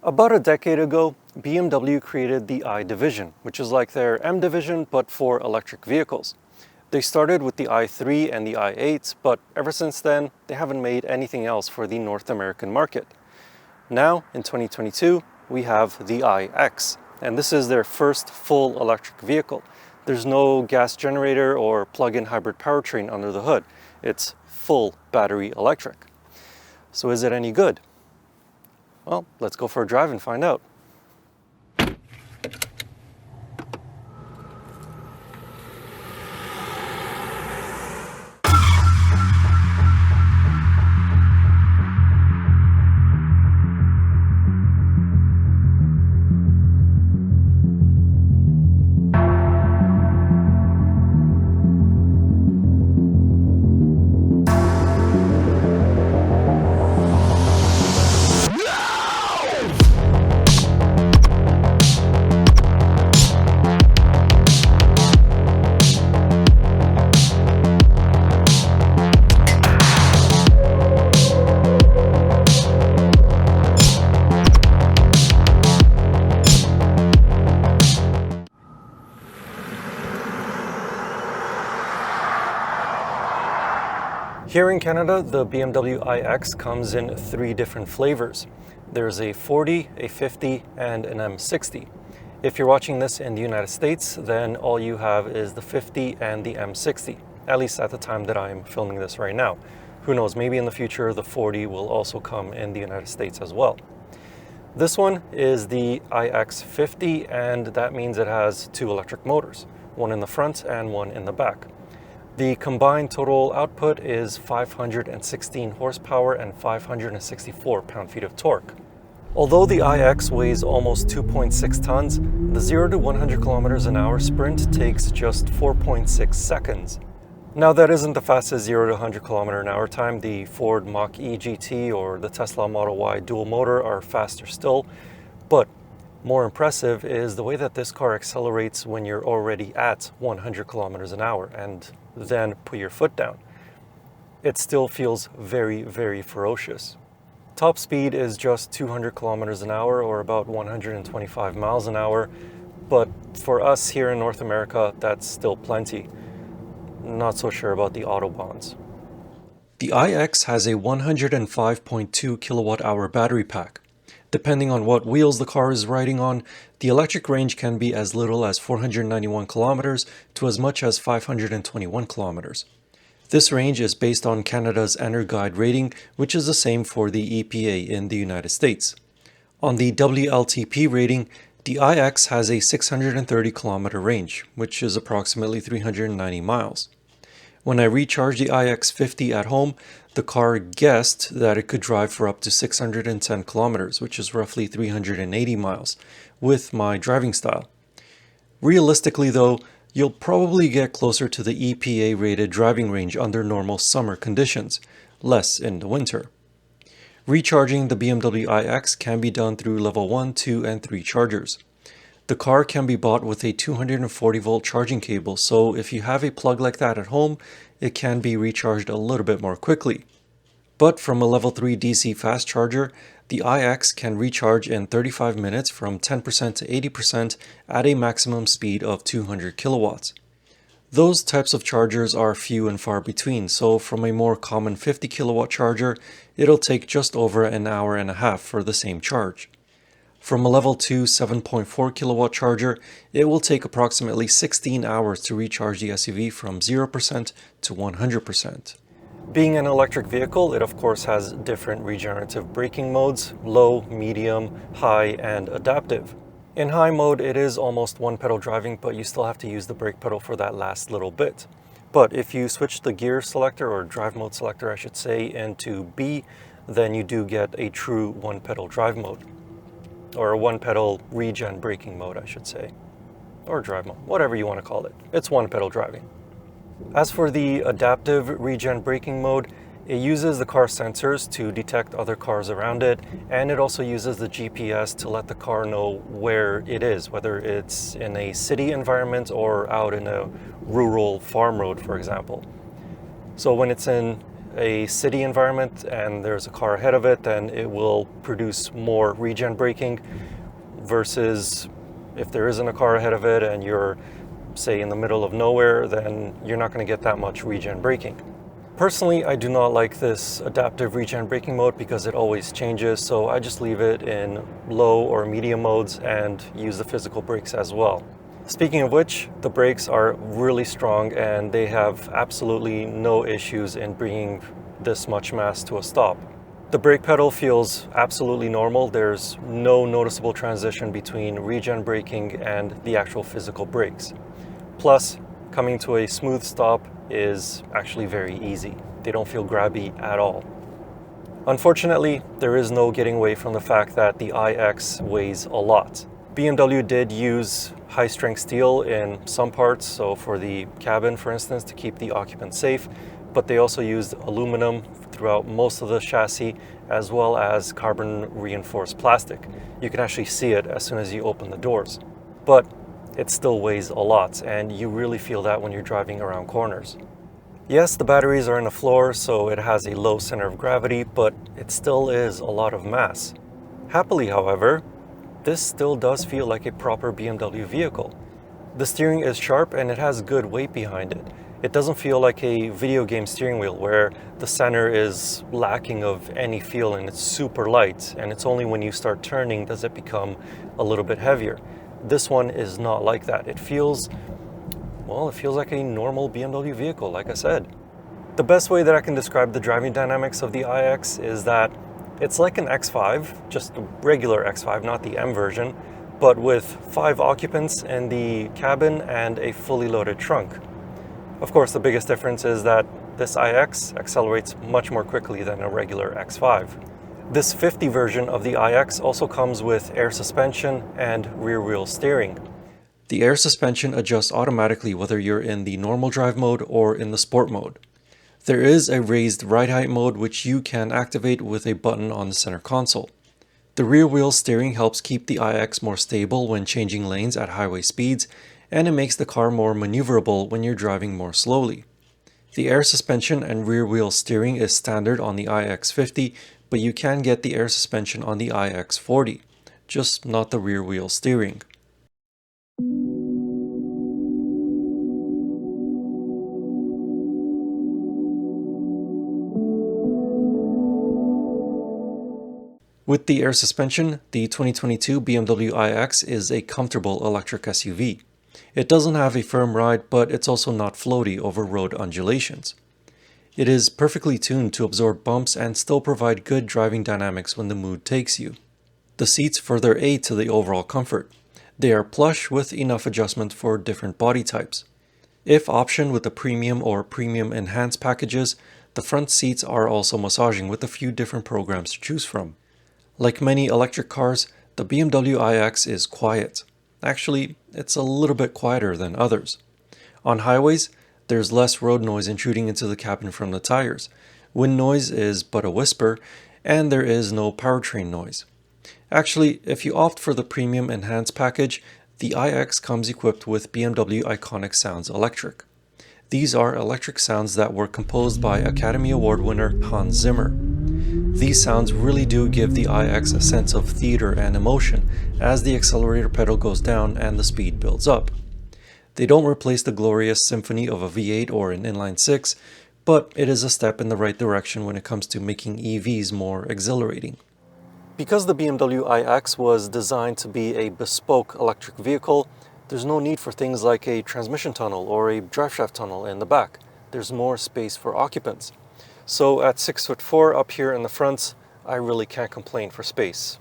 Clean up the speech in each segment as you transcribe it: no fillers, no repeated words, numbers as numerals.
About a decade ago, BMW created the I division, which is like their M division but for electric vehicles. They started with the i3 and the i8, but ever since then, they haven't made anything else for the North American market. Now, in 2022, we have the iX, and this is their first full electric vehicle. There's no gas generator or plug-in hybrid powertrain under the hood. It's full battery electric. So is it any good? Well, let's go for a drive and find out. Here in Canada, the BMW iX comes in 3 different flavors. There's a 40, a 50, and an M60. If you're watching this in the United States, then all you have is the 50 and the M60, at least at the time that I'm filming this right now. Who knows, maybe in the future the 40 will also come in the United States as well. This one is the iX50, and that means it has 2 electric motors, one in the front and one in the back. The combined total output is 516 horsepower and 564 pound-feet of torque. Although the iX weighs almost 2.6 tons, the 0 to 100 kilometers an hour sprint takes just 4.6 seconds. Now that isn't the fastest 0 to 100 kilometer an hour time. The Ford Mach-E GT or the Tesla Model Y dual motor are faster still, but more impressive is the way that this car accelerates when you're already at 100 kilometers an hour and then put your foot down. It still feels very, very ferocious. Top speed is just 200 kilometers an hour or about 125 miles an hour, but for us here in North America, that's still plenty. Not so sure about the Autobahns. The iX has a 105.2 kilowatt hour battery pack. Depending on what wheels the car is riding on, the electric range can be as little as 491 kilometers to as much as 521 kilometers. This range is based on Canada's EnerGuide rating, which is the same for the EPA in the United States. On the WLTP rating, the iX has a 630 kilometer range, which is approximately 390 miles. When I recharged the iX50 at home, the car guessed that it could drive for up to 610 kilometers, which is roughly 380 miles, with my driving style. Realistically though, you'll probably get closer to the EPA-rated driving range under normal summer conditions, less in the winter. Recharging the BMW iX can be done through level 1, 2, and 3 chargers. The car can be bought with a 240 volt charging cable, so if you have a plug like that at home, it can be recharged a little bit more quickly. But from a level 3 DC fast charger, the iX can recharge in 35 minutes from 10% to 80% at a maximum speed of 200 kilowatts. Those types of chargers are few and far between, so from a more common 50 kilowatt charger, it'll take just over an hour and a half for the same charge. From a level 2 7.4 kilowatt charger, it will take approximately 16 hours to recharge the SUV from 0% to 100%. Being an electric vehicle, it of course has different regenerative braking modes: low, medium, high, and adaptive. In high mode, it is almost one pedal driving, but you still have to use the brake pedal for that last little bit. But if you switch the gear selector, or drive mode selector I should say, into B, then you do get a true one pedal drive mode. Or a one pedal regen braking mode I should say. Or drive mode, whatever you want to call it. It's one pedal driving. As for the adaptive regen braking mode, it uses the car sensors to detect other cars around it, and it also uses the GPS to let the car know where it is, whether it's in a city environment or out in a rural farm road, for example. So when it's in a city environment and there's a car ahead of it, then it will produce more regen braking versus if there isn't a car ahead of it and you're, say, in the middle of nowhere, then you're not going to get that much regen braking. Personally, I do not like this adaptive regen braking mode because it always changes, so I just leave it in low or medium modes and use the physical brakes as well. Speaking of which, the brakes are really strong and they have absolutely no issues in bringing this much mass to a stop. The brake pedal feels absolutely normal. There's no noticeable transition between regen braking and the actual physical brakes. Plus, coming to a smooth stop is actually very easy. They don't feel grabby at all. Unfortunately, there is no getting away from the fact that the iX weighs a lot. BMW did use high-strength steel in some parts, so for the cabin, for instance, to keep the occupants safe, but they also used aluminum throughout most of the chassis, as well as carbon-reinforced plastic. You can actually see it as soon as you open the doors. But it still weighs a lot, and you really feel that when you're driving around corners. Yes, the batteries are in the floor, so it has a low center of gravity, but it still is a lot of mass. Happily, however, this still does feel like a proper BMW vehicle. The steering is sharp and it has good weight behind it. It doesn't feel like a video game steering wheel where the center is lacking of any feel and it's super light, and it's only when you start turning does it become a little bit heavier. This one is not like that. It feels like a normal BMW vehicle, like I said. The best way that I can describe the driving dynamics of the iX is that it's like an X5, just a regular X5, not the M version, but with 5 occupants in the cabin and a fully loaded trunk. Of course, the biggest difference is that this iX accelerates much more quickly than a regular X5. This 50 version of the iX also comes with air suspension and rear wheel steering. The air suspension adjusts automatically whether you're in the normal drive mode or in the sport mode. There is a raised ride height mode which you can activate with a button on the center console. The rear wheel steering helps keep the iX more stable when changing lanes at highway speeds, and it makes the car more maneuverable when you're driving more slowly. The air suspension and rear wheel steering is standard on the iX50, but you can get the air suspension on the iX40, just not the rear wheel steering. With the air suspension, the 2022 BMW iX is a comfortable electric SUV. It doesn't have a firm ride, but it's also not floaty over road undulations. It is perfectly tuned to absorb bumps and still provide good driving dynamics when the mood takes you. The seats further aid to the overall comfort. They are plush with enough adjustment for different body types. If optioned with the premium or premium enhanced packages, the front seats are also massaging with a few different programs to choose from. Like many electric cars, the BMW iX is quiet. Actually, it's a little bit quieter than others. On highways, there's less road noise intruding into the cabin from the tires. Wind noise is but a whisper, and there is no powertrain noise. Actually, if you opt for the Premium Enhanced package, the iX comes equipped with BMW Iconic Sounds Electric. These are electric sounds that were composed by Academy Award winner Hans Zimmer. These sounds really do give the iX a sense of theater and emotion as the accelerator pedal goes down and the speed builds up. They don't replace the glorious symphony of a V8 or an inline-6, but it is a step in the right direction when it comes to making EVs more exhilarating. Because the BMW iX was designed to be a bespoke electric vehicle, there's no need for things like a transmission tunnel or a driveshaft tunnel in the back. There's more space for occupants. So at 6'4" up here in the front, I really can't complain for space.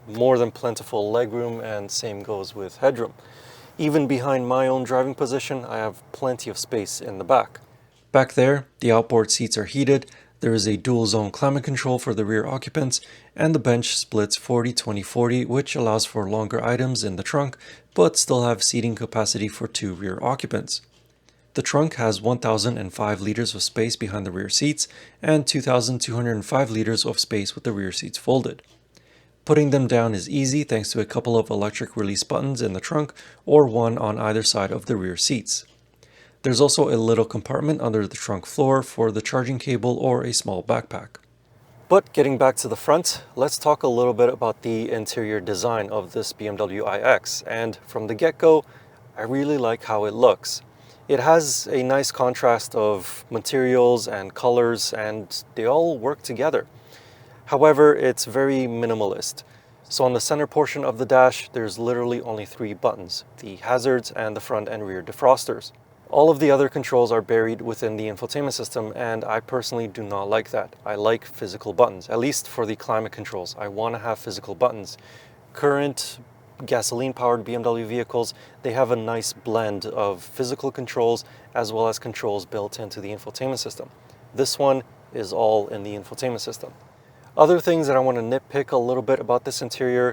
More than plentiful legroom, and same goes with headroom. Even behind my own driving position, I have plenty of space in the back. Back there, the outboard seats are heated, there is a dual zone climate control for the rear occupants, and the bench splits 40-20-40, which allows for longer items in the trunk, but still have seating capacity for 2 rear occupants. The trunk has 1,005 liters of space behind the rear seats and 2,205 liters of space with the rear seats folded. Putting them down is easy thanks to a couple of electric release buttons in the trunk or one on either side of the rear seats. There's also a little compartment under the trunk floor for the charging cable or a small backpack. But getting back to the front, let's talk a little bit about the interior design of this BMW iX. And from the get-go, I really like how it looks. It has a nice contrast of materials and colors, and they all work together. However, it's very minimalist. So on the center portion of the dash, there's literally only 3 buttons: the hazards and the front and rear defrosters. All of the other controls are buried within the infotainment system, and I personally do not like that. I like physical buttons, at least for the climate controls. I want to have physical buttons. Current gasoline-powered BMW vehicles, they have a nice blend of physical controls as well as controls built into the infotainment system. This one is all in the infotainment system. Other things that I want to nitpick a little bit about this interior: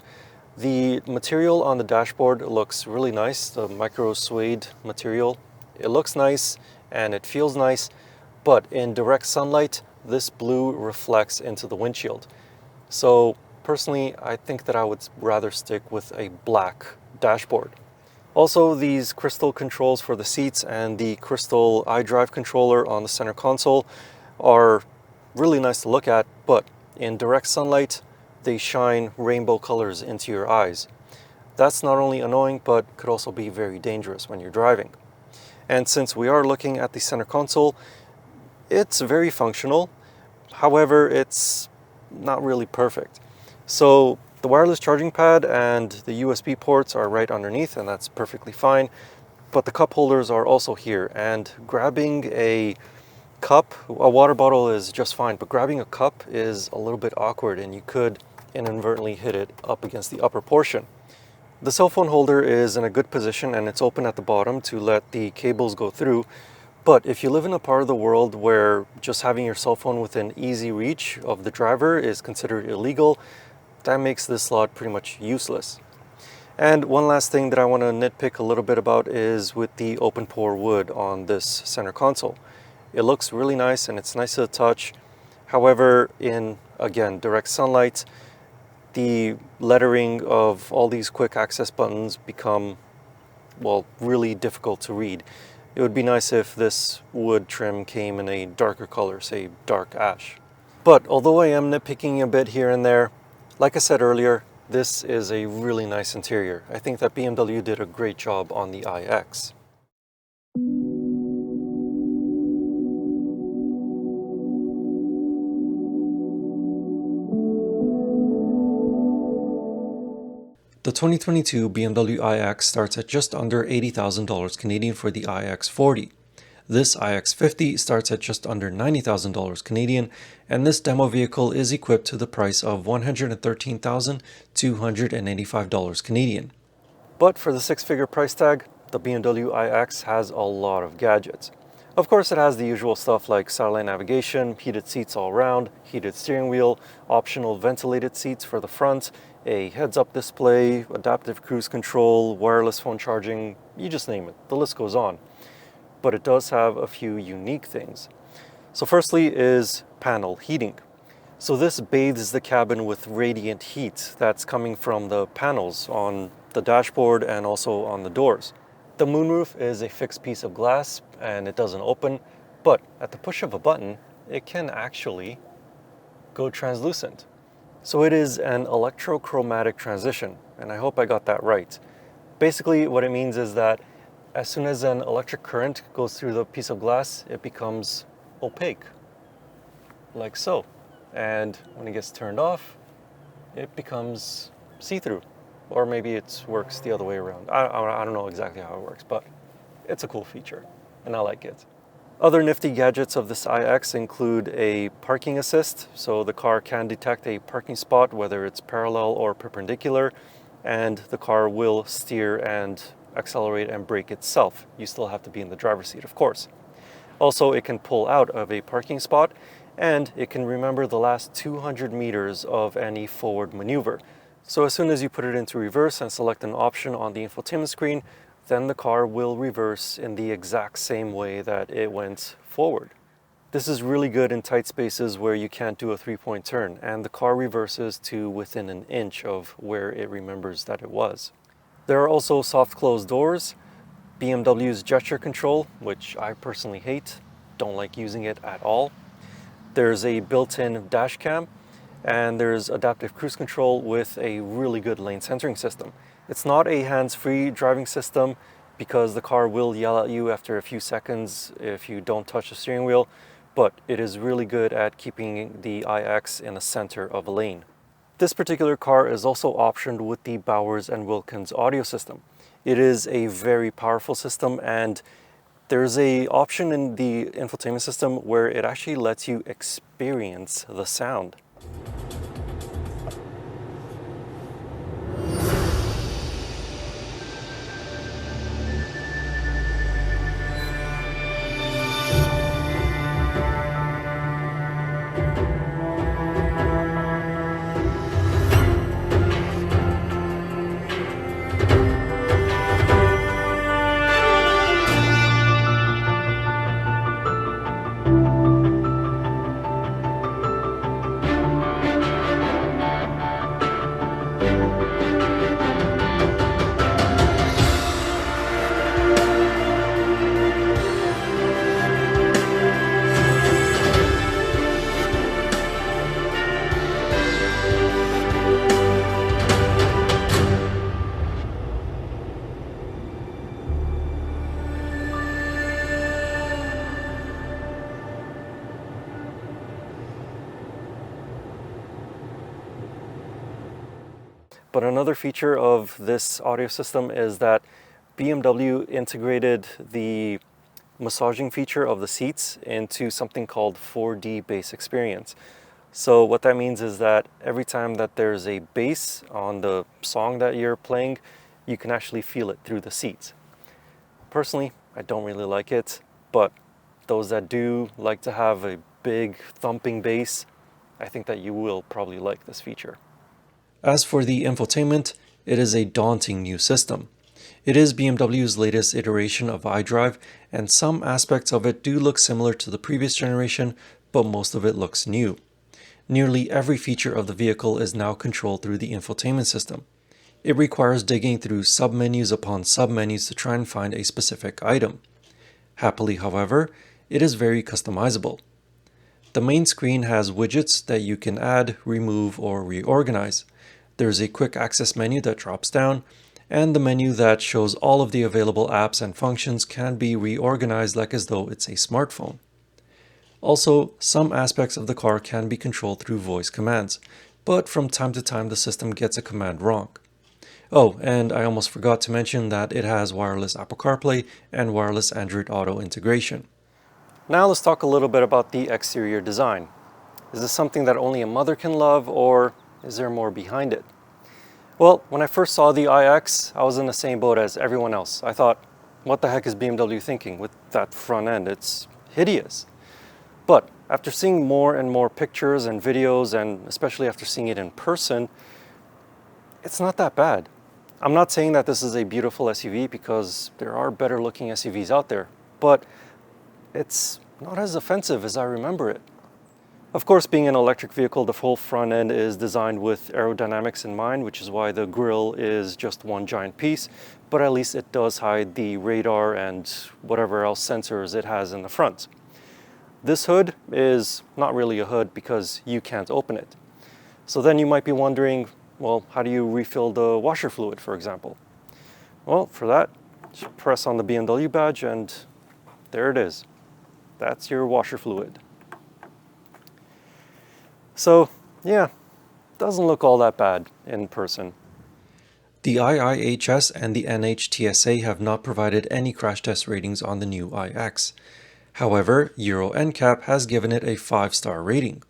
the material on the dashboard looks really nice, the micro suede material. It looks nice and it feels nice, but in direct sunlight, this blue reflects into the windshield. So personally, I think that I would rather stick with a black dashboard. Also, these crystal controls for the seats and the crystal iDrive controller on the center console are really nice to look at, but in direct sunlight, they shine rainbow colors into your eyes. That's not only annoying, but could also be very dangerous when you're driving. And since we are looking at the center console, it's very functional. However, it's not really perfect. So the wireless charging pad and the USB ports are right underneath, and that's perfectly fine. But the cup holders are also here, and grabbing a cup, a water bottle is just fine, but grabbing a cup is a little bit awkward, and you could inadvertently hit it up against the upper portion. The cell phone holder is in a good position, and it's open at the bottom to let the cables go through. But if you live in a part of the world where just having your cell phone within easy reach of the driver is considered illegal, that makes this slot pretty much useless. And one last thing that I want to nitpick a little bit about is with the open pore wood on this center console. It looks really nice and it's nice to the touch. However, in, again, direct sunlight, the lettering of all these quick access buttons become, well, really difficult to read. It would be nice if this wood trim came in a darker color, say dark ash. But although I am nitpicking a bit here and there, like I said earlier, this is a really nice interior. I think that BMW did a great job on the iX. The 2022 BMW iX starts at just under $80,000 Canadian for the iX40. This iX50 starts at just under $90,000 Canadian, and this demo vehicle is equipped to the price of $113,285 Canadian. But for the 6-figure price tag, the BMW iX has a lot of gadgets. Of course, it has the usual stuff like satellite navigation, heated seats all around, heated steering wheel, optional ventilated seats for the front, a heads-up display, adaptive cruise control, wireless phone charging, you just name it. The list goes on. But it does have a few unique things. So firstly is panel heating. So this bathes the cabin with radiant heat that's coming from the panels on the dashboard and also on the doors. The moonroof is a fixed piece of glass and it doesn't open, but at the push of a button, it can actually go translucent. So it is an electrochromatic transition, and I hope I got that right. Basically, what it means is that as soon as an electric current goes through the piece of glass, it becomes opaque, like so. And when it gets turned off, it becomes see-through. Or maybe it works the other way around. I don't know exactly how it works, but it's a cool feature, and I like it. Other nifty gadgets of this iX include a parking assist, so the car can detect a parking spot, whether it's parallel or perpendicular, and the car will steer and accelerate and brake itself. You still have to be in the driver's seat, of course. Also, it can pull out of a parking spot, and it can remember the last 200 meters of any forward maneuver. So as soon as you put it into reverse and select an option on the infotainment screen, then the car will reverse in the exact same way that it went forward. This is really good in tight spaces where you can't do a 3-point turn, and the car reverses to within an inch of where it remembers that it was. There are also soft close doors. BMW's gesture control, which I personally hate, don't like using it at all. There's a built-in dash cam, and there's adaptive cruise control with a really good lane centering system. It's not a hands-free driving system because the car will yell at you after a few seconds if you don't touch the steering wheel, but it is really good at keeping the iX in the center of a lane. This particular car is also optioned with the Bowers & Wilkins audio system. It is a very powerful system, and there's an option in the infotainment system where it actually lets you experience the sound. But another feature of this audio system is that BMW integrated the massaging feature of the seats into something called 4D bass experience. So what that means is that every time that there's a bass on the song that you're playing, you can actually feel it through the seats. Personally, I don't really like it, but those that do like to have a big thumping bass, I think that you will probably like this feature. As for the infotainment, it is a daunting new system. It is BMW's latest iteration of iDrive, and some aspects of it do look similar to the previous generation, but most of it looks new. Nearly every feature of the vehicle is now controlled through the infotainment system. It requires digging through submenus upon submenus to try and find a specific item. Happily, however, it is very customizable. The main screen has widgets that you can add, remove, or reorganize. There's a quick access menu that drops down, and the menu that shows all of the available apps and functions can be reorganized like as though it's a smartphone. Also, some aspects of the car can be controlled through voice commands, but from time to time the system gets a command wrong. Oh, and I almost forgot to mention that it has wireless Apple CarPlay and wireless Android Auto integration. Now let's talk a little bit about the exterior design. Is this something that only a mother can love, or is there more behind it? Well, when I first saw the iX, I was in the same boat as everyone else. I thought, what the heck is BMW thinking with that front end? It's hideous. But after seeing more and more pictures and videos, and especially after seeing it in person, it's not that bad. I'm not saying that this is a beautiful SUV because there are better looking SUVs out there, but it's not as offensive as I remember it. Of course, being an electric vehicle, the full front end is designed with aerodynamics in mind, which is why the grille is just one giant piece, but at least it does hide the radar and whatever else sensors it has in the front. This hood is not really a hood because you can't open it. So then you might be wondering, well, how do you refill the washer fluid, for example? Well, for that, just press on the BMW badge and there it is. That's your washer fluid. So, yeah, doesn't look all that bad in person. The IIHS and the NHTSA have not provided any crash test ratings on the new iX. However, Euro NCAP has given it a 5-star rating.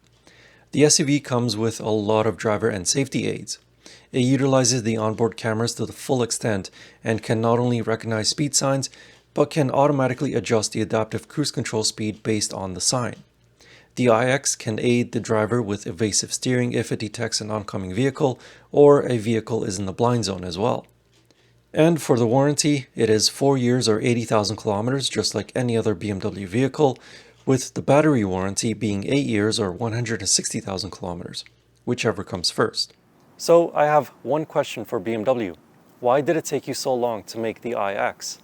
The SUV comes with a lot of driver and safety aids. It utilizes the onboard cameras to the full extent and can not only recognize speed signs, but can automatically adjust the adaptive cruise control speed based on the sign. The iX can aid the driver with evasive steering if it detects an oncoming vehicle or a vehicle is in the blind zone as well. And for the warranty, it is 4 years or 80,000 kilometers just like any other BMW vehicle, with the battery warranty being 8 years or 160,000 kilometers, whichever comes first. So I have one question for BMW. Why did it take you so long to make the iX?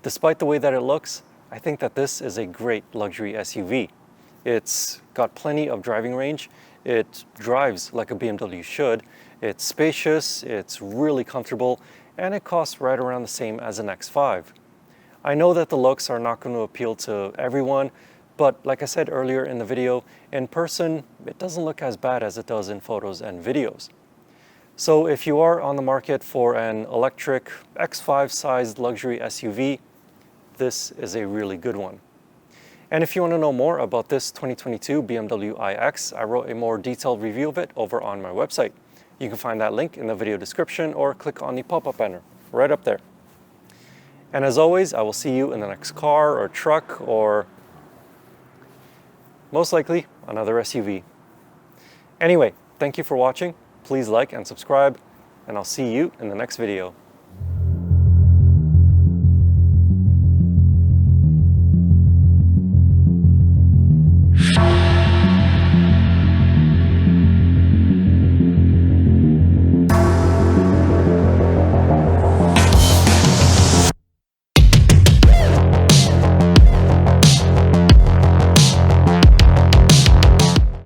Despite the way that it looks, I think that this is a great luxury SUV. It's got plenty of driving range. It drives like a BMW should. It's spacious, it's really comfortable, and it costs right around the same as an X5. I know that the looks are not going to appeal to everyone, but like I said earlier in the video, in person, it doesn't look as bad as it does in photos and videos. So if you are on the market for an electric X5 sized luxury SUV, this is a really good one. And if you want to know more about this 2022 BMW iX, I wrote a more detailed review of it over on my website. You can find that link in the video description or click on the pop-up banner right up there. And as always, I will see you in the next car or truck or most likely another SUV. Anyway, thank you for watching. Please like and subscribe, and I'll see you in the next video.